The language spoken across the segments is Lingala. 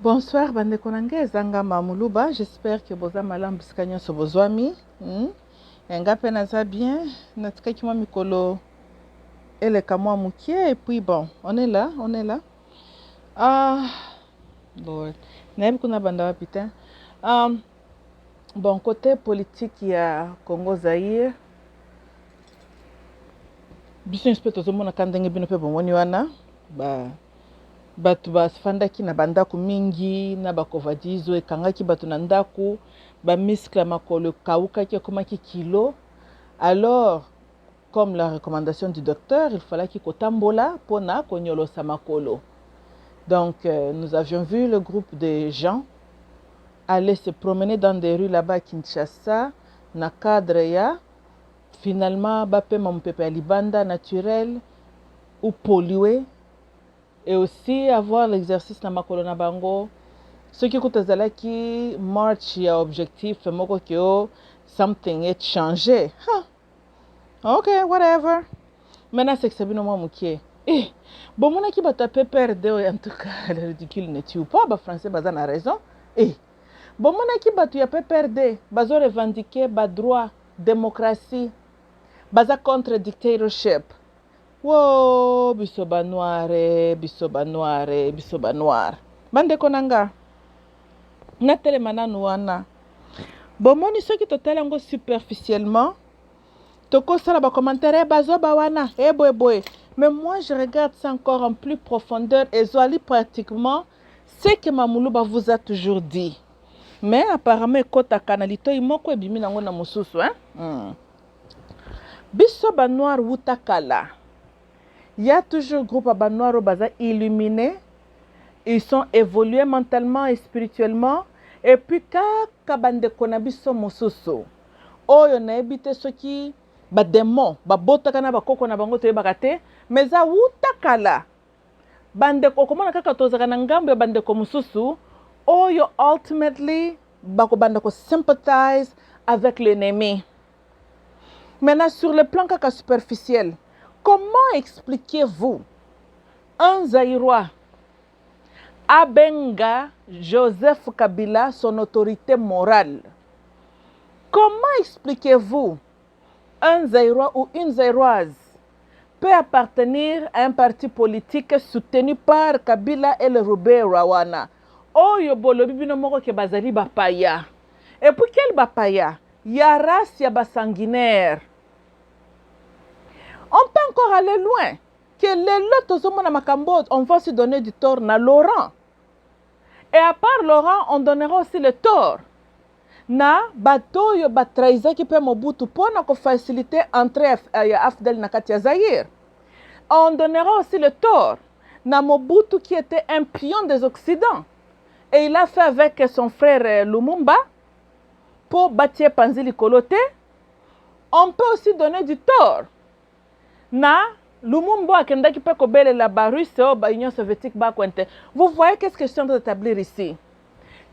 Bonsoir, bande konange zanga mamuluba. J'espère que boza malam biskanyo so bozwami. Nga pe naza bien. Natika kima mikolo ele kamwa mukie. Et puis bon, on est là, on est là. Ah, Lord. Naebi kuna banda wapita. Bon, côté politique ya Congo Zaïre. Biso inspecteur zomona kandenge bino pe bomoni wana. Batu bafandaki na bandako mingi na bakovadizo ekangaki batu na ndako bamiskle makolo kaukaki ekomaki kilo. Alors comme la recommandation du docteur, il fallait qu'il kotambola pona konyolosa makolo. Donc nous avions vu le groupe de gens aller se promener dans des rues là-bas à Kinshasa na cadre ya finalement bapema mpepe ya libanda naturel ou pollué. Et aussi avoir l'exercice na makolo na bango. Ce qui coûte qui march ya objectif moko kyo something est changé. Ok, whatever. Maintenant c'est que c'est bien moi mukie. Bon mon qui bata PPRD en tout cas le ridicule ne tue pas ba français bazan a raison. Bon mon qui batu ya PPRD bazo revendiquer ba droit démocratie baza contre dictatorship. Wow, bisoba noire, bisoba noire, bisoba noire. Bande konanga. Na telemana nuana. Bon, moi, ni ceux qui te telengo superficiellement. Toko sala ba commentaire, bazo bawana, boy. Mais moi, je regarde ça encore en plus profondeur et zoali pratiquement ce que Mamoulouba vous a toujours dit. Mais apparemment, kota kanalito, imoko ebimi nango na mususu, Bisoba noire wutakala. Il y a toujours un groupe à Banoir au Baza illuminés. Ils sont évolués mentalement et spirituellement. Et puis, quand bande konabiso mosusu, oyo na ebite soki ba démon, ba botakana ba koko na bango to bakate, mais za wutakala. Bande kokomana kaka tozaka na ngambo ya bande ko mosusu, oyo ultimately bako bande ko sympathize avec l'ennemi. Maintenant sur le plan kaka superficiel, comment expliquez-vous un Zaïrois abenga Joseph Kabila son autorité morale? Comment expliquez-vous un Zaïrois ou une Zaïroise peut appartenir à un parti politique soutenu par Kabila et le Robert Rawana? Oh yobolo bibino moko ke bazali bapaya. Et puis quel bapaya? Yaras ya basanguinaire. On peut encore aller loin. Que les lots, on va se donner du tort à Laurent. Et à part Laurent, on donnera aussi le tort. Na bateau yo batraiza qui peut Mobutu pour nous faciliter entrer Afdel Nakatia Zaïre. On donnera aussi le tort. Na Mobutu qui était un pion des Occidents. Et il a fait avec son frère Lumumba pour bâtir Panzili Kolote. On peut aussi donner du tort. Na Lumumba akenda qui peut kobele la Russe ou ba Union soviétique ba kwente. Vous voyez qu'est-ce que je suis en train d'établir ici?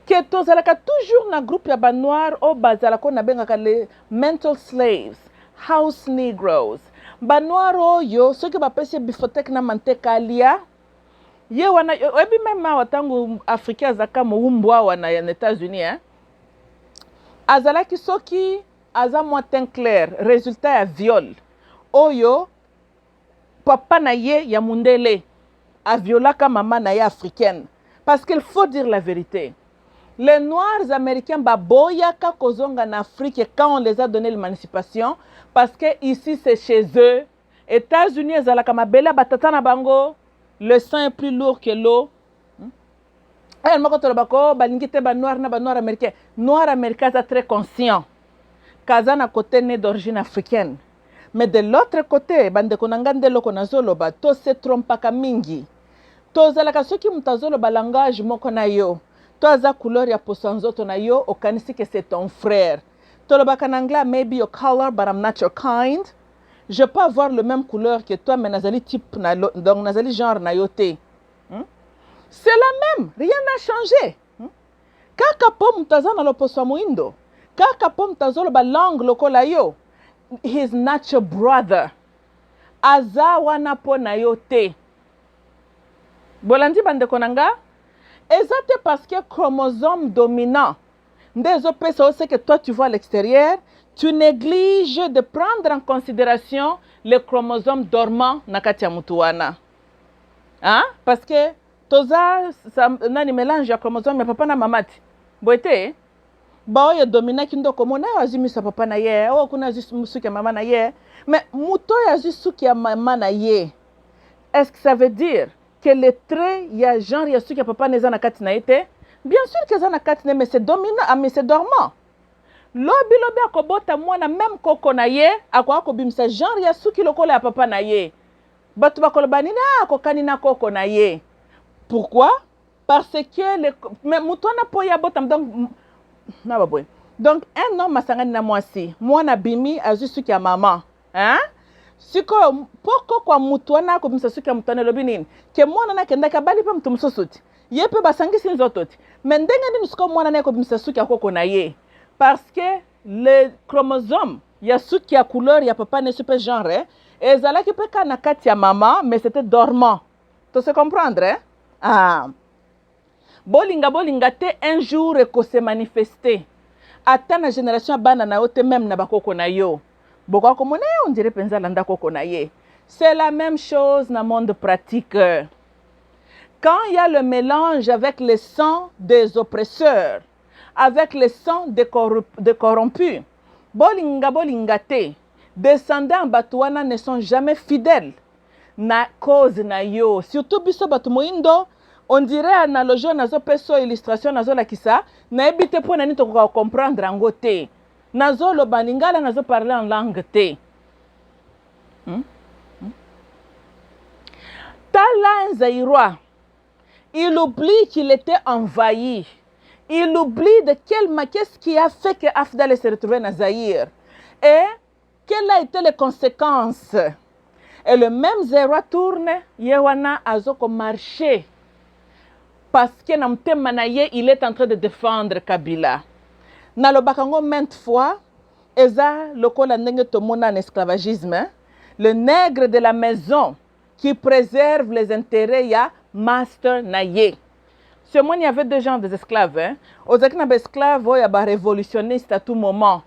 Que tozalaka toujours na groupe ya ba noir ou bazalako na bengaka les mental slaves, house negroes. Ba noir oyo ceux qui ba pese bifotek na manteka alia. Ye wana ebi même watangu africain zaka mumbwa wana ya États-Unis azalaki soki aza moitin clair, résultat ya viol. Oyo papa na ye ya mundele a violaka maman na ye africaine. Parce qu'il faut dire la vérité. Les noirs américains baboyaka kozonga en Afrique quand on les a donné l'émancipation parce que ici c'est chez eux. États-Unis ezalaka mabela batata na bango, le sang est plus lourd que l'eau. Elle m'a dit bako balingite ba noir na ba noir américain. Noir américain est très conscient. Kazana côté né d'origine africaine. Mais de l'autre côté, bande konangande loko nazoloba, to se trompaka mingi. To zalaka soki mutazoloba langage moko na yo. To aza couleur ya posanzoto na yo, okanisi que c'est ton frère. To lobaka en anglais, maybe your color, but I'm not your kind. Je peux avoir le même couleur que toi, mais nazali type na donc nazali genre na yote. C'est la même, rien n'a changé. Kaka po mutazana lo poso muindo. Kaka po mutazoloba langue lokola yo. He's not your brother. Aza wana po na yo te. Bolandi bande konanga Exactement parce que chromosome dominant, c'est que toi tu vois à l'extérieur, tu négliges de prendre en considération les chromosomes dormants nakati ya mutu wana. Hein? Parce que toza nani mélange ya chromosome ya papa na mamati. Boite ba oyo domina kindo komona azimi sa papa na ye, o kuna azimi suki ya mama na ye, mais muto ya azimi suki ya mama na ye. Est-ce que ça veut dire que les traits ya genre ya suki ya papa neza na kati na ite? Bien sûr que ça na kati na, mais c'est dominant, mais c'est dormant. Lobi akobota mwana même koko na ye, ako bimisa genre ya suki lokola ya papa na ye. Batu bakoloba nini akokani na koko na ye. Pourquoi? Parce que mais mutona po ya bota donc na baboy. Donc un homme masangani na mwasi, mwana bimi azu suki ya mama, hein? Siko poko kwa mutwana ko bimisa suki ya mutwana lobi nini? Ke mwana na kenda ka bali pa mtu mususuti. Ye pe basangisi nzototi. Mais ndenge ndini siko mwana na ko bimisa suki ya koko na ye. Parce que le chromosome ya suki ya couleur ya papa ne super genre ezalaki pe kana kati ya mama, mais c'était dormant. Tu se comprendre, hein? Ah. Bolinga te un jour ko se manifester. Ata na génération bana na ote même na bakoko na yo. Boko ko mona on dirait penza landa koko na ye. C'est la même chose dans le monde pratique. Quand il y a le mélange avec le sang des oppresseurs, avec le sang des corrompus, bolinga te, descendants batuana ne sont jamais fidèles na cause na yo. Surtout biso batu moindo, on dirait analogie nazo peso illustration nazo la kisa, na ebite po nani to comprendre ango te. Nazo lo baningala nazo parler en langue te. Tala Zaïrois, il oublie qu'il était envahi. Il oublie de qu'est-ce qui a fait que Afdal s'est retrouvé dans Zaïre. Et quelles ont été les conséquences. Et le même Zaïrois tourne, Yewana Azoko marché. Parce que il est en train de défendre Kabila. Dans le Bakango, maintes fois, Eza, le Kolandenge Tomona en esclavagisme, le nègre de la maison qui préserve les intérêts, il y a Master Naye. Chez moi, il y avait deux genres d'esclaves. Hein? Aux esclaves, il y a des révolutionnistes à tout moment.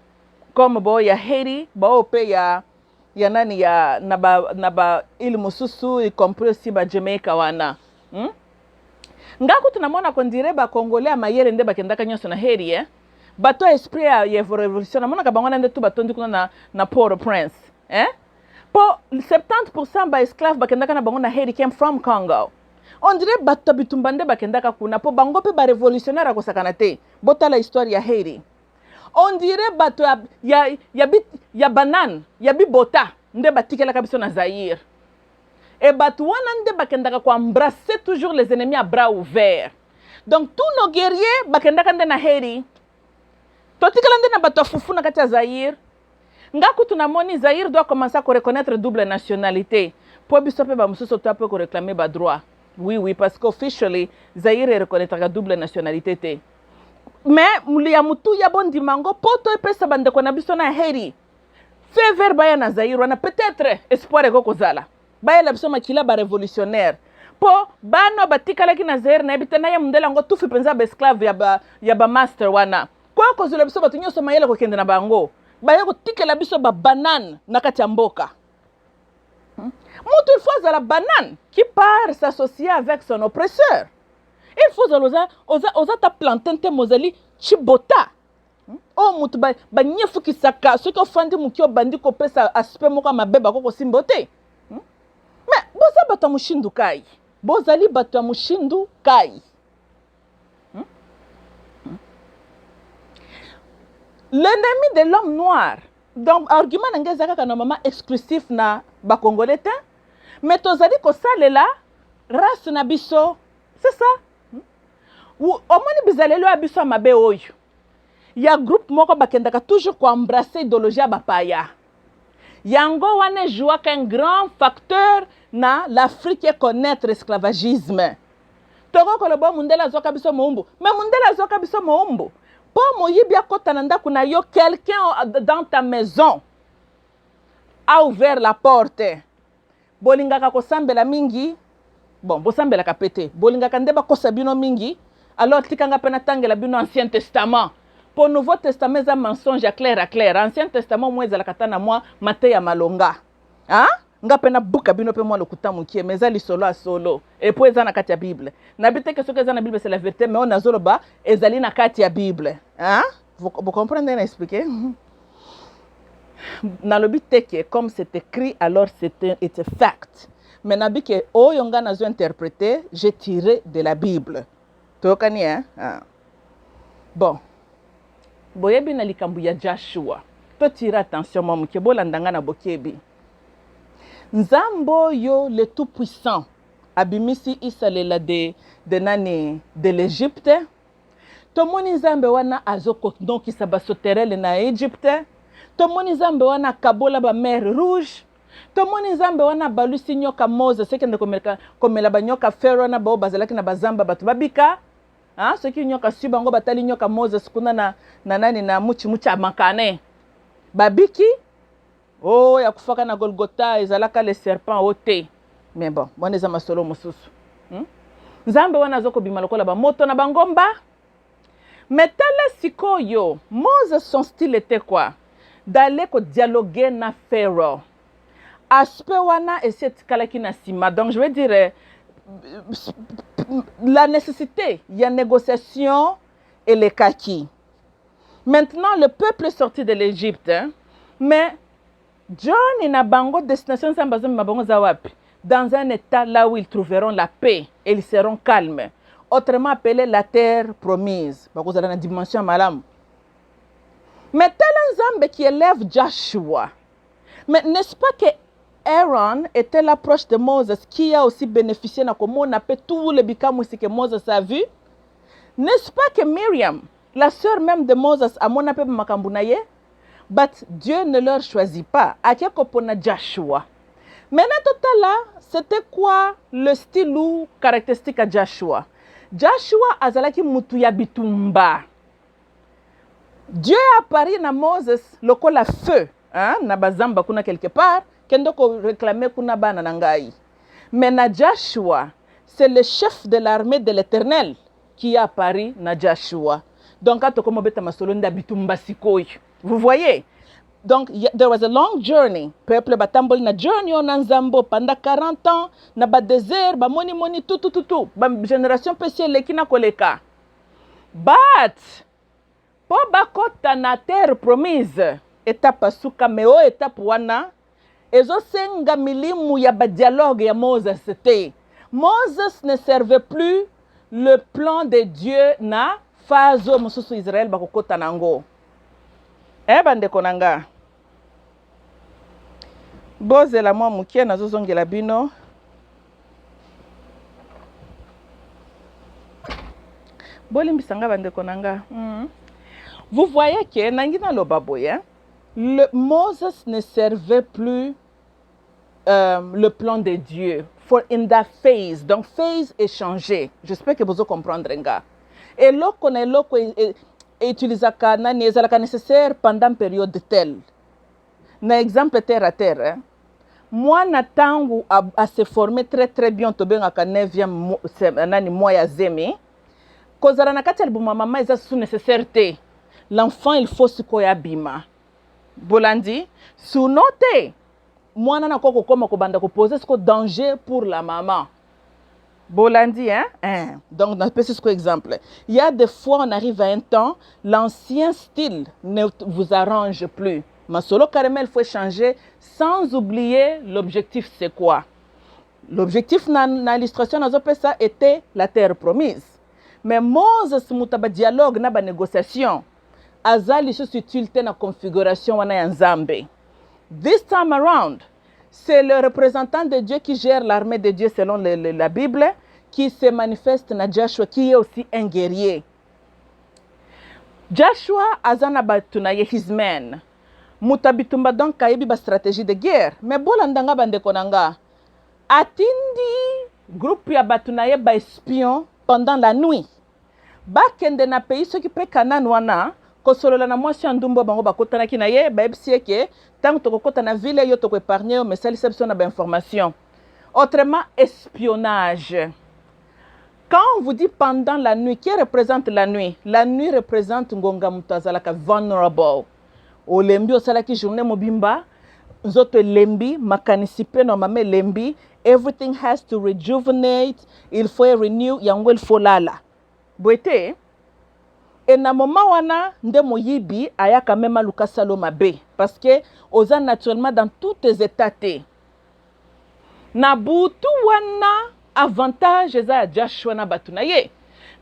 Comme il y a Haiti, il y a nani ya naba il mususu, y compris aussi ba Jamaica wana. Ngaku tunamona kondire ba Congolais amayere nde bakendaka nyonso na Haiti, eh? Bato esprit ya révolution, namona ka bangwana nde tu batondi kuna na Port-au-Prince, eh? Po 70% ba esclaves bakendaka na bango na Haiti came from Congo. On dirait bato bitumbande bakendaka kuna po bango pe ba révolutionnaire akosakana te. Bota la histoire ya Haiti. On dirait bato ya banane, ya bibota nde batikela kabiso na Zaïre. Et bato wana nde bakendaka ko embrasser toujours les ennemis à bras ouverts. Donc tous nos guerriers bakendaka nde na Haiti. Totikela nde na bato fufu na kati ya Zaïre. Ngaku tunamoni Zaïre doit commencer à reconnaître double nationalité. Pour biso pe ba mususu to pe ko réclamer ba droit. Oui, parce qu'officially, Zaïre reconnaîtra la double nationalité. Mais, ya mutu ya bon dimango, poto epesa bande kona biso na Haiti. Fait vers baya na Zaïre, on a peut-être espoir eko kozala. Baya la biso makila ba révolutionnaire. Po, bano batikala ki na Zaïre na ebite na ya mundela ngo tufi penza ba esclave ya ba master wana. Kwa kozula biso batu nyoso mayele ko kende na bango. Baya ko tikela biso ba banane na kati ya mboka. Moutou il faut la banane qui part s'associer avec son oppresseur. Il faut osa ta plantain te mozali chibota. Oh moutou ba nyefu kisaka ce que fandi mukio bandi ko pesa aspect moko mabeba ko simbote. Mais boza bato mushindu kai. Bozali bato mushindu kai. L'ennemi de l'homme noir. Donc argument ngezaka kana mama exclusif na ba congolais te. Mais tozali ko salela race na biso. C'est ça. Ou omoni bizalelo ya biso mabe oyo. Ya groupe moko bakendaka toujours ko embrasser idéologie ba paya. Yango wane joua qu'un grand facteur na l'Afrique et connaître l'esclavagisme. Toko ko lobo mundela zoka biso moumbu. Mais mundela zoka biso moumbu. Po moyibia kota nanda kuna yo quelqu'un dans ta maison a ouvert la porte. Bolingaka ko sambela mingi. Bon, bo sambela kapete. Bolingaka ndeba ko sabino mingi. Alors tikanga pena tangela bino Ancien Testament. Pour Nouveau Testament ça mensonge à clair. Ancien Testament moi ezala katana moi Mateya malonga. Hein? Nga pena buka bino pe moi lokuta mukie mais ezali solo a solo. Et puis ezana kati ya Bible. Na bite que ce que ezana Bible c'est la vérité mais on azoloba ezali na kati ya Bible. Hein? Vous comprenez na expliquer? Dans le but que comme c'est écrit alors c'était fact. Mais nabi que oh yonga nazo interpréter, j'ai tiré de la Bible. Tokani hein? Ah. Bon. Boyebi na likambu ya Joshua. To tire attention mamu ke bolandanga na bokebi. Nzambo yo le tout puissant. Abimisi isalela de nani de l'Égypte. Tomoni nzambe wana azoko donc isabasoterele na Égypte. Tomoni nzambe wana kabola ba mer rouge. Tomoni nzambe wana balusi nyoka Moses sekende komela ba nyoka Pharaoh na bao bazalaki na bazamba batu babika. Ah, ceux qui nyoka si bango batali nyoka Moses kuna na nani na muchi amakane. Babiki oh ya kufaka na Golgotha ezalaka le serpent ote. Mais bon, bon eza masolo mususu. Nzambe wana zoko bimalokola ba moto na bangomba. Mais tala sikoyo, Moses son style était quoi? D'aller dialoguer na Pharaoh. Aspect wana et cette kalaki na sima. Donc je veux dire la nécessité, il y a négociation et les kaki. Maintenant le peuple est sorti de l'Égypte, hein? Mais John et Nabango destination dans un état là où ils trouveront la paix et ils seront calmes. Autrement appelé la terre promise. Vous avez une dimension malam. Mais tel Nzambe qui élève Joshua. Mais n'est-ce pas que Aaron était l'approche de Moses qui a aussi bénéficié de comment on appelle tous les bikamousi que Moses a vu? N'est-ce pas que Myriam, la sœur même de Moses, a mon appel Makambounaye? But Dieu ne leur choisit pas. Akekopona Joshua. Maintenant, tout là, c'était quoi le style ou caractéristique à Joshua? Joshua azalaki mutuya bitumba. Dieu a apparu na Moses lokola feu, hein, na bazamba kuna quelque part, kendo ko réclamer kuna bana nangai. Mais na Joshua, c'est le chef de l'armée de l'Éternel qui a apparu na Joshua. Donc ato komo beta masolo nda bitumba sikoy. Vous voyez? Donc there was a long journey. Peuple batambol na journey on Nzambo pendant 40 ans na ba désert, ba moni tout. Ba génération spéciale qui na koleka. But po bakota na terre promise, étape suka meo étape wana ezo senga milimu ya ba dialogue ya Moses c'était. Moses ne servait plus le plan de Dieu na fazo mususu Israël bakokota nango. Bande konanga. Boze la mwa mukie na zozongela bino. Bolimbisanga bande konanga. Vous voyez que nangina lobaboya, Moses ne servait plus le plan de Dieu. For in that phase. Donc phase est changé. J'espère que vous comprendrez. Et loko na loko utilisaka nani ezalaka nécessaire pendant période telle. Na exemple terre à terre. Hein? Moi na tangu à se former très bien to bengaka 9e nani mois ya zemi. Kozala na kati albuma mama eza sous nécessité. L'enfant il faut sikoya bima. Bolandi sous noté. Moi na koko koma ko banda ko poser ce danger pour la maman. Bolandi, hein? Donc, dans ce exemple, il y a des fois, on arrive à un temps, l'ancien style ne vous arrange plus. Mais solo caramel, il faut changer sans oublier l'objectif, c'est quoi? L'objectif dans l'illustration, ça était la terre promise. Mais Moses, mutaba dialogue, na ba négociation, azali se utilité na configuration wana Nzambe. This time around, c'est le représentant de Dieu qui gère l'armée de Dieu selon la Bible, qui se manifeste na Joshua, qui est aussi un guerrier. Joshua azana batunaye his men. Mutabitumba donc kayebi ba stratégie de guerre. Mais bolandanga bandeko nanga. Atindi groupe ya batunaye ba espion pendant la nuit. Bakende na pays ceux qui pe Canaan wana. Kosolola na mwasi ndumbo bango bakotana ki na ye ba ebsieke tant to kokota na ville yo to ko épargner mais ça réception na ba information. Autrement espionnage. Quand on vous dit pendant la nuit, qui représente la nuit? La nuit représente ngonga mutazalaka vulnerable. O lembi osalaki journée mobimba, nzoto lembi, makanisipe no mame lembi, everything has to rejuvenate, il faut renew, yango il faut lala. Boete, et na moment wana, nde moyibi, ayaka mema lukasalo mabe, parce que oza naturellement dans tous tes états te. Na butu wana, avantage eza Joshua na batunaye.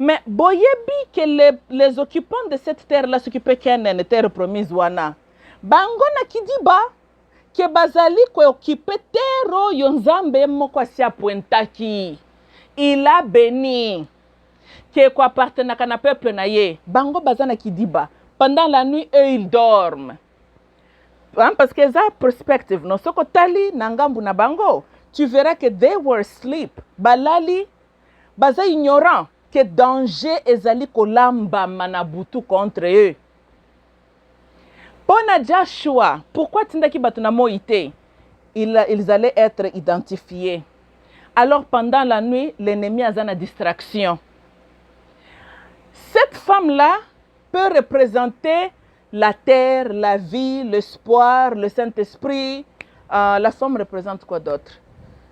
Mais boyebi que les occupants de cette terre-là s'occupaient Kenan, terre promise wana. Bango na kidiba, ke bazali ko occupé terre yonzambe moko asia pointaki. Il a béni. Ke ko appartenaka na peuple na ye. Bango bazana kidiba. Pendant la nuit, eux, ils dorment. Hein, parce que ça perspective, non? Soko tali nangambu na bango. Tu verras que they were asleep. Balali, baza ignorant que danger ezali kolamba manabutu contre eux. Pona Joshua, pourquoi tindaki batuna moïté? Ils allaient être identifiés. Alors pendant la nuit, l'ennemi a une distraction. Cette femme-là peut représenter la terre, la vie, l'espoir, le Saint-Esprit. La femme représente quoi d'autre?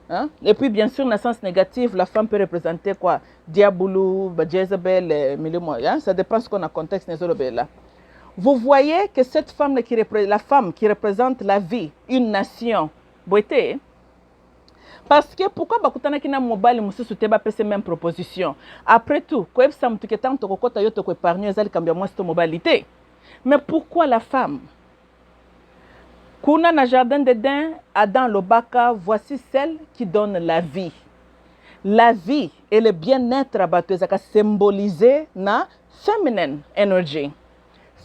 Hein? Et puis, bien sûr, dans le sens négatif, la femme peut représenter quoi? Diaboulou, Jezebel, hein? Ça dépend de ce qu'on a contexte. Vous voyez que cette femme, la femme qui représente la vie, une nation, boité, parce que pourquoi bakutana kina mobile mususu te ba pese même proposition? Après tout, ko epsa mutu ke tanto kokota yoto ko épargner ezali kambia moi cette mobilité. Mais pourquoi la femme? Kuna na jardin d'Éden, Adam Lobaka, voici celle qui donne la vie. La vie et le bien-être abattu, ça symbolisé na feminine energy,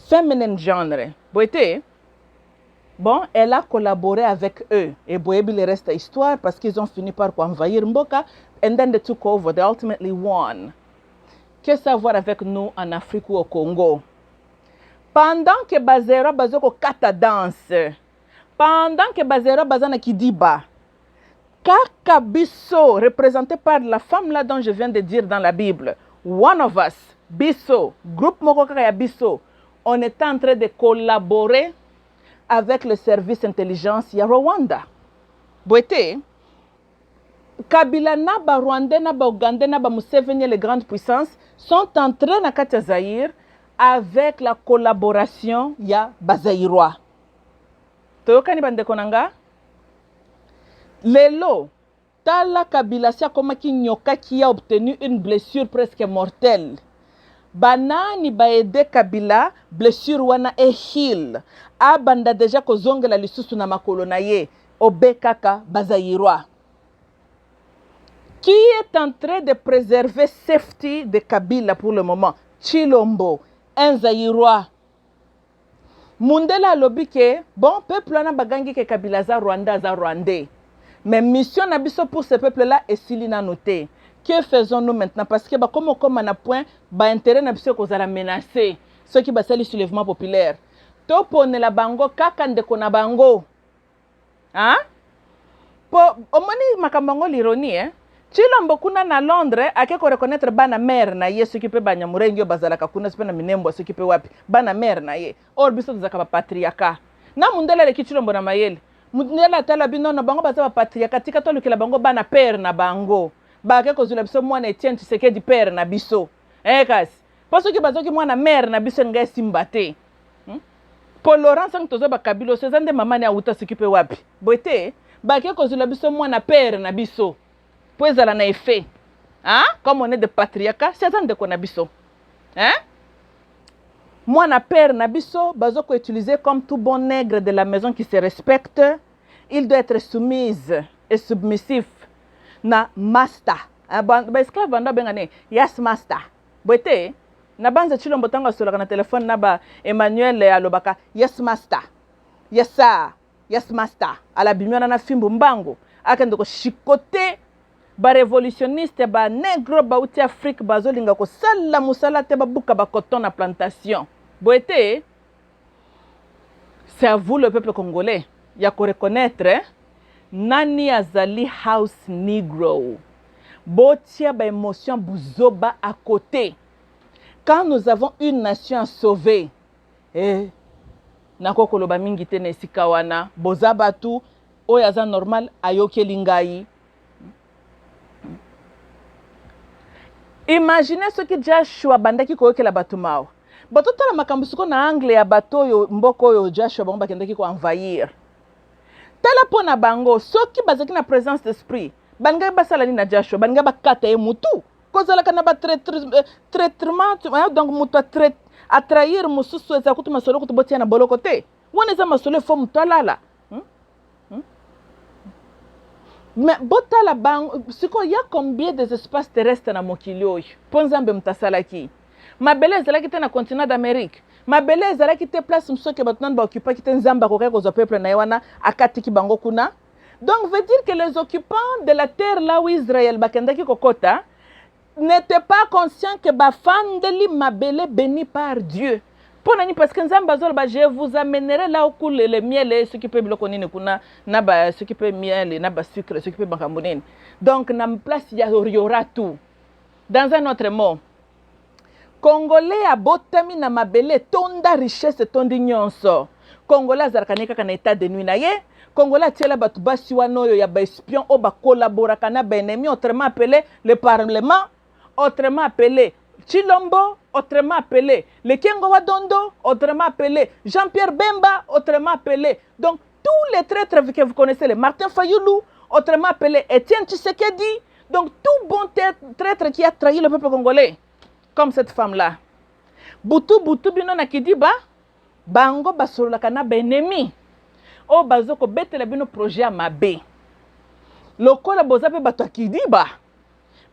feminine genre. Bon, elle a collaboré avec eux. Et Boyebi le reste de l'histoire parce qu'ils ont fini par envahir Mboka. And then they took over. They ultimately won. Qu'est-ce que ça a à voir avec nous en Afrique ou au Congo? Pendant que Bazera bazoko kata danse, pendant que Bazera bazana kidiba, Kaka Bisso, représenté par la femme là dont je viens de dire dans la Bible, one of us, Bisso, groupe Mokokaya Bisso, on est en train de collaborer avec le service intelligence ya Rwanda. Boete, Kabila naba Rwandais, naba Ougandais, naba Museveni, les grandes puissances, sont entrés na Katia Zaïre avec la collaboration ya Bazaïrois. Toyokani bande konanga? Lelo, Tala Kabila sia komaki nyoka qui a obtenu une blessure presque mortelle. Banani baede Kabila blessure wana e heal. Abanda deja kozonge la lisusu na makolo na ye. Obekaka Bazaïrois. Qui est en train de préserver safety de Kabila pour le moment? Chilombo, un Zaïrois. Mundela lobi ke, bon, peuple wana bagangi ke Kabila za Rwanda za Rwandais. Mais mission nabiso pour ce peuple-là est silina noté. Que faisons-nous maintenant? Parce que comme on a point, intérêt nabiso qu'on a menacé ceux qui basent le soulèvement populaire. Topo ne la bango kakande kona bango. Hein? Pour omoni makambango l'ironie, hein? Chilombo kuna na Londres akeko reconnaître bana mère na ye s'occuper banya murengo bazalaka kuna spena minembo s'occuper wapi bana mère na ye or biso zaka patriarcat na mundela le kichilombo na mayele mundela tala bino na bango baza patriarcat tika to lukela bango bana père na bango ba ke kozula biso mwana Etienne Tshisekedi père na biso kasi parce que bazoki mwana mère na biso ngai simbate Paul Laurent sang tozo ba kabilo sezande mama ni auta s'occuper wapi boite ba ke kozula biso mwana père na biso pues elle en a effet. Hein? Comme on est de patriarcat, c'est ça de konabiso. Hein? Moi, na père nabiso, bazoko utilisé comme tout bon nègre de la maison qui se respecte, il doit être soumise et submissif. Na master. Ba esclave banda bengane, yes master. Boite, na banza chilombo tanga sola na téléphone na ba Emmanuel alobaka, yes master. Yes sir. Yes master. Ala bimiona na fimbo mbango. Akende ko chikote ba révolutionniste ba nègre ba uti Afrique bazolinga ko sala musala te ba buka ba coton na plantation. Boete, c'est à vous le peuple congolais, ya ko reconnaître nani azali house negro. botia ba émotion buzoba à côté. Quand nous avons une nation à sauver, nako koloba mingi te na esika wana, boza batu oyo aza normal ayokeli ngai. Imaginez ce que Joshua bandaki koyokela batu mao. Bato tala makambo siko na angle ya bato oyo mboko oyo Joshua bango bakendaki ko envahir. Tala pona bango soki bazaki na présence d'esprit. Banga basala ni na Joshua, banga bakata ye mutu. Kozala kana ba traitement donc mutu a trahir mususu eza kutu masolo kutu botia na boloko te. Wana eza masolo fo mutu alala. Mais botala bango siko ya combien des espaces terrestres na mokili oyo. Ponzambe mutasalaki. Mabele ezalaki te na continent d'Amérique. Mabele ezalaki te place msoke bato nani ba occupa ki te nzamba kokai kozwa peuple na wana akatiki bango kuna. Donc veut dire que les occupants de la terre là où Israël bakendaki kokota n'étaient pas conscients que bafandeli mabele béni par Dieu. Ponani parce que nzamba zolo je vous amènerai là où coule le miel et ce qui peut biloko nini kuna na ba ce qui peut miel na ba sucre ce qui peut bakambo. Donc na place il y aura tout. Dans un autre mot, Congolais a botami na mabele tonda richesse tondi nyonso. Congolais azalaka kaka na état de nuit na ye. Congolais tiela batu basi wanoyo ya ba espion o ba collaboraka na ba ennemi autrement appelé le parlement, autrement appelé Chilombo, autrement appelé le Kengo Wadondo, autrement appelé Jean-Pierre Bemba, autrement appelé donc tous les traîtres que vous connaissez, les Martin Fayoulou, autrement appelé Étienne Tshisekedi, donc tout bon traître qui a trahi le peuple congolais. Comme cette femme-là. Butu bino na kidiba, bango basolaka na benemi. O bazoko betela bino projet mabe. Lokola bozape bato kidiba.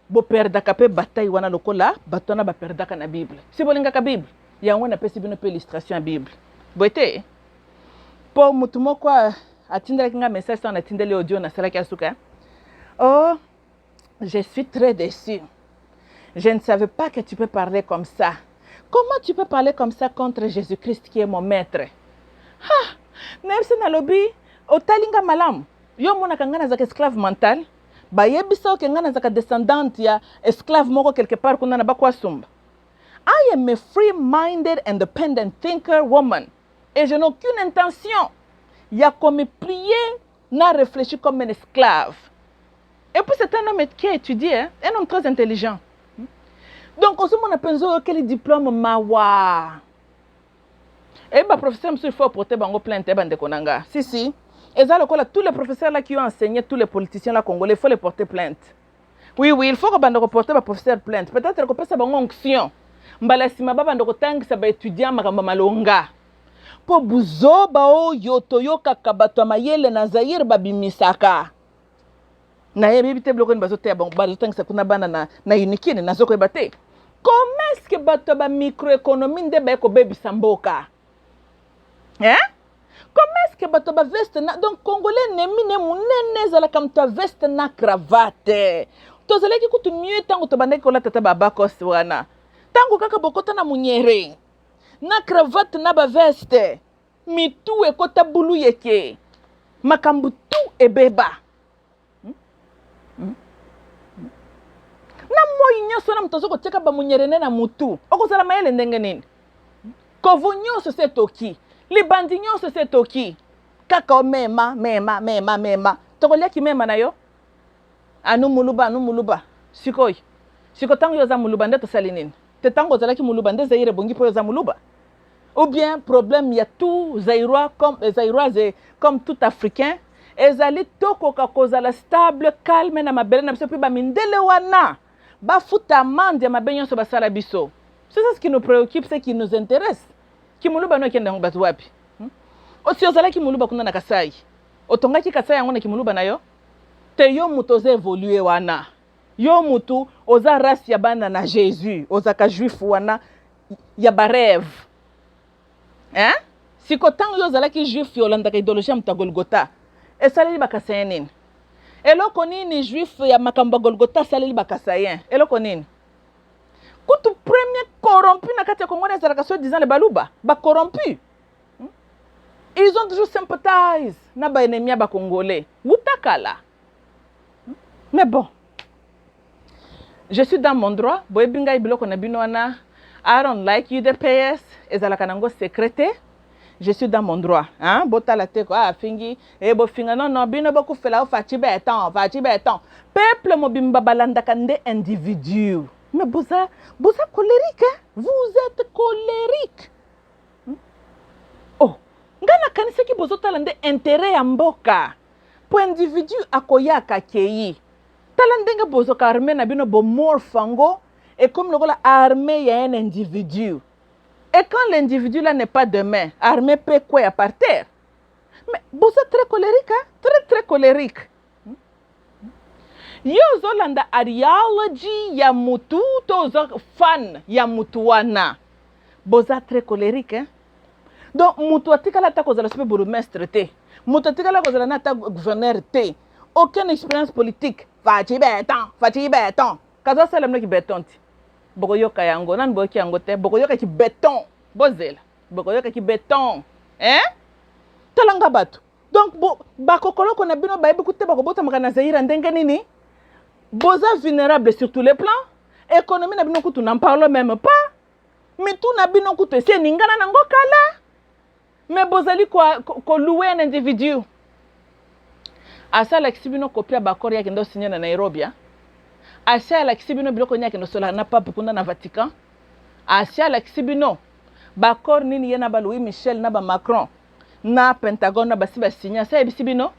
Bo perdaka pe bataille wana lokola, batona ba perdaka na Bible. Si bolinga ka Bible, ya wana pesi bino pe illustration ya Bible. Boite. Po mutu moko atindela kinga message sana atindele audio na salaki asuka. Oh, je suis très déçu. Je ne savais pas que tu peux parler comme ça. Comment tu peux parler comme ça contre Jésus-Christ qui est mon maître? Ah, Nelson Alobi, otalinga malam. Yo mona kangana zaka esclave mental. Ba yebisa okengana zaka descendante ya esclave moko quelque part kuna na bakwa sumba. I am a free-minded, independent thinker woman. Et je n'ai aucune intention. Ya comme prier, n'a réfléchi comme un esclave. Et puis c'est un homme qui a étudié, hein? Un homme très intelligent. Donc, on se dit quel diplôme mawa. Et bah professeur monsieur il faut porter bango plainte bande konanga. Si. Et ça tous les professeurs là qui ont enseigné tous les politiciens là congolais, il faut les porter plainte. Oui, il faut que bande reporter ba professeur plainte. Peut-être que ça bango onction. Mbala sima ba bande kotanga ça ba étudiant makamba malonga. Po buzo ba o yotoyo kakabato mayele na Zaire babimisaka. Na yebi te bloko ni bazote ya bango bazotanga ça kuna bana na unikine na zoko ebate. Comment est-ce que bato ba microéconomie nde ba ko bebisa mboka? Hein? Comment est-ce que bato ba veste na donc congolais nemine munene zala kam ta veste na cravate. Tozala ki kutu mieux tango to bandaki ko la tata baba kosi wana. Tango kaka bokota na munyere. Na cravate na ba veste. Mitu ekota bulu yeke. Makambu tu ebeba. Na moi nyoso na mtozo koteka ba munyerene na mutu okozala mayele ndenge nini kovu nyoso se toki libandi nyoso se toki kaka mema tokolia ki mema na yo anu muluba siko tango yo za muluba nde tosali nini te tango ozala ki muluba nde zaire bongi po yo za muluba ou bien problème ya tout zairois comme tout africain ezali tokoka kozala stable calme na mabele na biso pe ba mindele wana ba futa mande ya mabenyo so basala biso. C'est ça ce qui nous préoccupe, ce qui nous intéresse. Ki muluba no kenda ngobatu wapi? Osi ozala ki muluba kuna na Kasai. Otonga ki Kasai yango na ki muluba na yo? Te yo mutu oza évoluer wana. Yo mutu oza race ya bana na Jésus, oza ka juif wana ya ba rêve. Hein? Siko tango yo ozala ki juif yolanda ka idéologie muta Golgotha. Esaleli bakasaya nini? Eloko nini juif ya makamba Golgotha saleli bakasayen? Eloko nini? Kutu premier corrompu na kati ya Congo na zalaka so disant les baluba, ba corrompu. Ils ont toujours sympathisé na ba ennemi ba congolais. Wutakala. Mais bon. Je suis dans mon droit. Boye binga ibiloko na bino wana. I don't like UDPS. Ezalaka nango secrétaire. Je suis dans mon droit. Hein? Bota la teko fingi. Bo finga non bino boku fela fachi beton. Peuple mobimba balanda kande individu. Mais vous êtes colérique, hein? Vous êtes colérique. Oh, ngana kanise ki bozo talande intérêt ya mboka. Pour individu akoyaka kei. Talande nga bozo ka armée na bino bo morfango et comme le armée ya un individu. Et quand l'individu là n'est pas de main, armée peut quoi par terre. Mais vous êtes très colérique, hein? Très colérique. Yo zolanda ideology ya mutu tozo fan ya mutuana. Boza très colérique, hein? Donc mutu atikala ta kozala super bourgmestre te. Mutu atikala kozala na ta gouverneur te. Aucune expérience politique. Fati béton. Kaza salam ki béton ti. Boko yoka yango nan boki yango te. Boko yoka ki béton. Bozela. Boko yoka ki béton. Hein? Talanga batu. Donc bakokolo kona bino baibi kute bako bota makana zaira ndenge nini? Boza vulnérable sur tous les plans. Économie na bino kutu n'en parle même pas. Mais tout na bino kutu c'est ningana nango kala. Mais bozali ko louer un individu. Asa la kisibino kopia bakori ya kendo signé na Nairobi. Asa la kisibino biloko nya kendo sola na pape kunda na Vatican. Asa la kisibino bakor nini yena ba Louis Michel na ba Macron na Pentagone na basiba signé asa ebisibino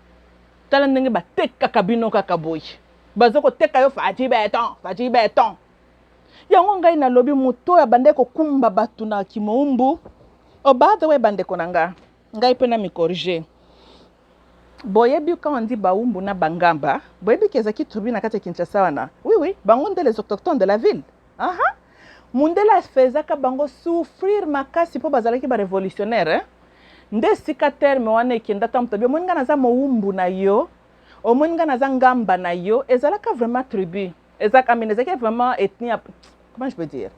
tala ndenge ba teka kabino kaka boyi. Bazoko teka yo fati béton. Yango ngai na lobi muto ya bande ko kumba batu na kimoumbu. Oh, by the way, bande konanga. Ngai pena mi corriger. Boyebi quand on dit baumbu na bangamba, boyebi kezaki trubi na kati Kinshasa wana. Oui, bangonde les autochtones de la ville. Aha. Mundela fezaka bango souffrir makasi po bazalaki ba révolutionnaire, hein. Nde sika terme wana ekenda tamtobi moninga na za moumbu na yo. Omoninga na za ngamba na yo, ezalaka vraiment tribu. Ezaka minezaki vraiment ethnie, comment je peux dire?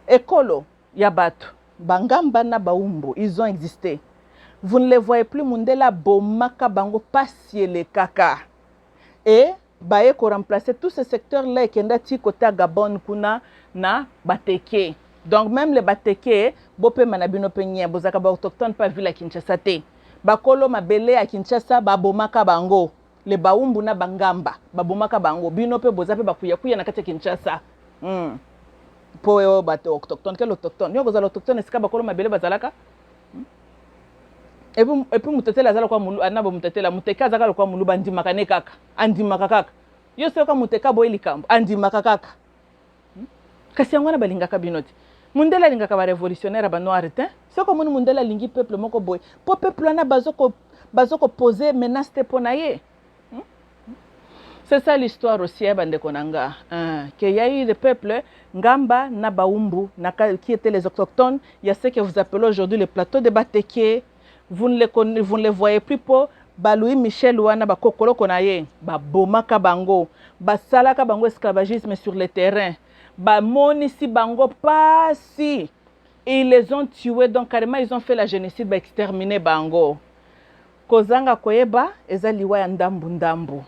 Écolo ya batu. Bangamba na baumbu, ils ont existé. Vous ne les voyez plus mundela bomaka bango pasiele kaka. Et baye ko remplacer tous ces secteurs là kenda ti côté Gabon kuna na bateke. Donc même les bateke bope manabino penye bozaka ba autochtone pas ville à Kinshasa te. Bakolo mabele à Kinshasa ba bomaka bango. Les baumbu na bangamba ba bomaka bango. Bino pe bozape bakuya kuya na kati Kinshasa. Po bato autochtone quel autochtone? Yo bozala autochtone esika bakolo mabele bazalaka. Et puis mutetela zala kwa mulu anabo mutetela muteka zaka kwa mulu bandimaka ne kaka andimaka kaka yo seka muteka boyeli kambo andimaka kaka kasi yango na balingaka binoti mundela lingaka ba révolutionnaire ba noir te soko munu mundela lingi peuple moko boy po peuple na bazoko poser menace te ponaye. C'est ça l'histoire aussi bande konanga que y a eu des peuples ngamba na baumbu na qui étaient les autochtones, il y a ce que vous appelez aujourd'hui le plateau de Bateke. Vous ne les voyez plus pour Louis Michel wana ba kokolo konaye ba bomaka bango ba salaka bango esclavagisme sur le terrain ba monisi bango pasi et ils les ont tués donc carrément ils ont fait la génocide ba exterminer bango kozanga koyeba ezaliwa ya ndambu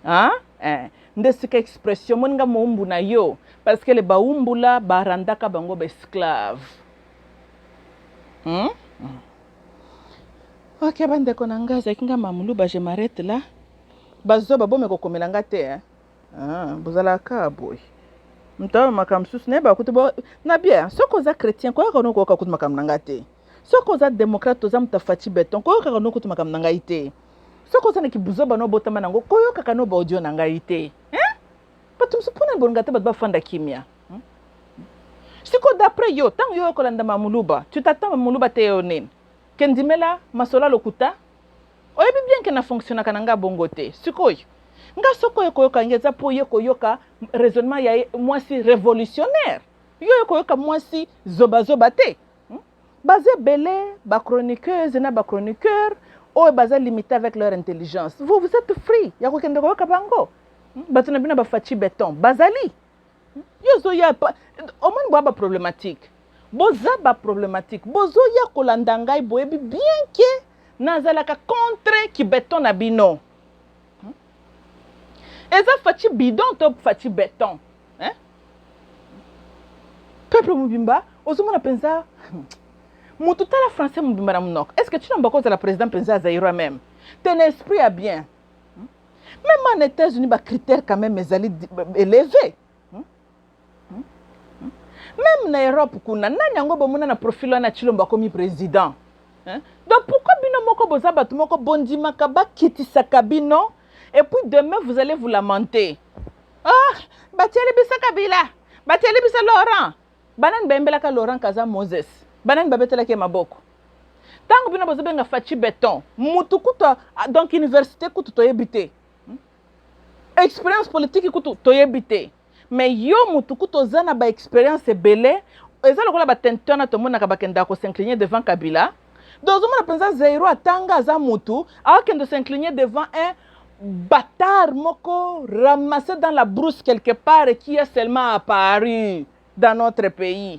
hein ndesika expression moninga moumbu na yo parce que les baumbula barandaka bango ba esclave. Ok, bande konanga zakinga mamulu ba je m'arrête là. Bazo babo me kokomelanga te hein. Bozala ka boy. Mtawa makamsus ne ba kutubo na bien. Soko za chrétien ko ka no ko ka kutuma kamnanga te. Soko za démocrate za mtafati beton ko ka no kutuma kamnanga ite. Soko za ki buzo ba no botama nango ko yo ka no ba audio nanga ite. Hein? Patum supona bonga te ba fanda kimia. Siko d'après yo tant yo ko landa mamuluba. Tu t'attends mamuluba te yo nini? Kendimela masola lokuta oyebi bien que na fonctionne kananga bongote sikoyo nga sokoyo koyoka ngeza po ye koyoka raisonnement ya moi si révolutionnaire yo koyoka moi si zoba te basé belé ba chroniqueuse na ba chroniqueur o basé limité avec leur intelligence vous êtes free ya ko kende koyoka bango batuna bina ba fachi béton bazali yo zo ya au moins ba problématique. Boza ba problématique. Bozo ya kolanda ngai boyebi bien que nazalaka contre ki béton na bino. Eza fachi bidon to fachi béton. Hein? peuple mobimba ozomona penza mutu tala français mobimba na munoko. Est-ce que tu n'as pas cause la président penza Zaïro même ton esprit a bien même en États-Unis ba critères quand même ezali élevés. Même en Europe kuna nani yango bomona na profil na Chilombo comme président. Donc pourquoi bino moko boza batu moko bondimaka ba kitisaka bino et puis demain vous allez vous lamenter. Ah, batieli bisa Kabila, batieli bisa Laurent. Banan bembelaka Laurent Kaza Moses. Banan babetela ke maboko. Tango bino boza benga fachi béton. Mutu kuta donc université kutu toyebité. Expérience politique kutu toyebité. Mais yo mutu kuto zana ba expérience belé, eza lokola ba tentona to mona ka bakenda ko s'incliner devant Kabila. Donc on pensa Zaïro atanga za mutu, awakendo s'incliner devant un bâtard moko ramassé dans la brousse quelque part et qui est seulement apparu dans notre pays.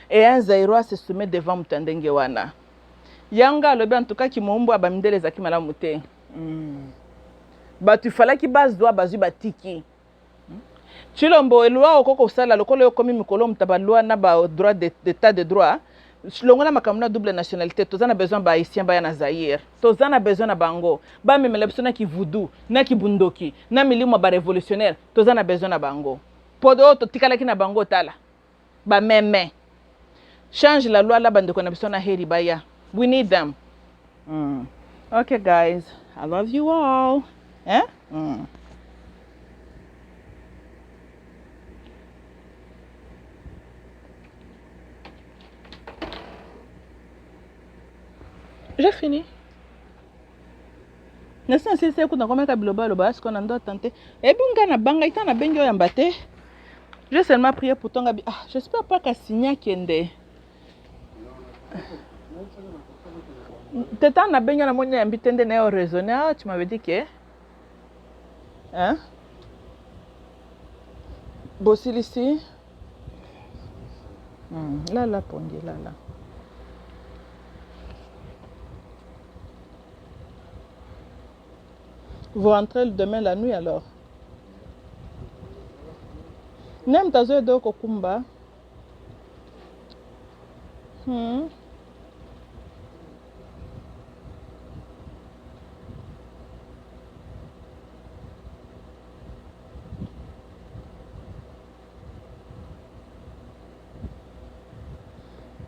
Et un Zaïrois se soumet devant Mutandenge wana. Yanga lobe en tout cas qui mombo abamindele zaki malamu te. Batu fala ki base doit bazu batiki. Chilombo elwa okoko sala lokolo yokomi mikolo mutaba loi na ba droit d'état de droit. Longola makamuna double nationalité, tozana besoin ba haïtien ba na Zaïre. Tozana besoin na bango. Ba memele na ki voodoo, na ki bundoki, na milimo ba révolutionnaire, tozana besoin na bango. Podo to tikala ki na bango tala. Ba meme. Change la loi la bande ko na besoin na heri baya. We need them. Okay guys, I love you all. Eh? J'ai fini. Nasi nasi se kuna koma kabiloba loba parce qu'on en doit tenter. Et puis on a banga itana bengo yambate. J'ai seulement prié pour ton gabi. Ah, j'espère pas qu'à signer kende. T'étais na bengo na moni yambitende na yo raisonner. Ah, tu m'avais dit que hein? Bossil ici. Là là pongi là là. Vous rentrez demain la nuit alors. Nem tazo do kokumba.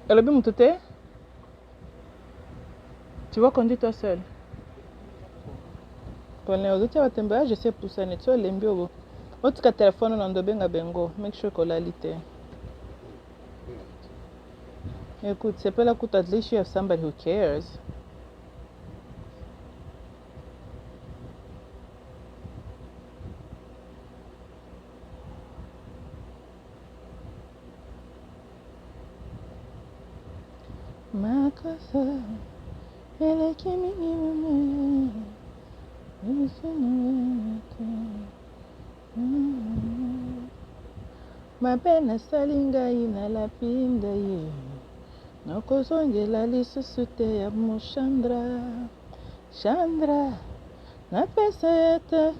Elle bien moutoute. Tu vas conduire toi seul. Pour les autres, tu vas t'embêter, je sais pour ça. Tu vas l'embêter. Autre téléphone, on doit bien bengo. Make sure qu'on l'a lité. Écoute, c'est pas la coûte. At least you have somebody who cares. Ma casa, elle est qui m'aime. Mapena salinga ina la pinda ye. Nakozongela lisusu te ya mo Chandra. Chandra, na pesa yete.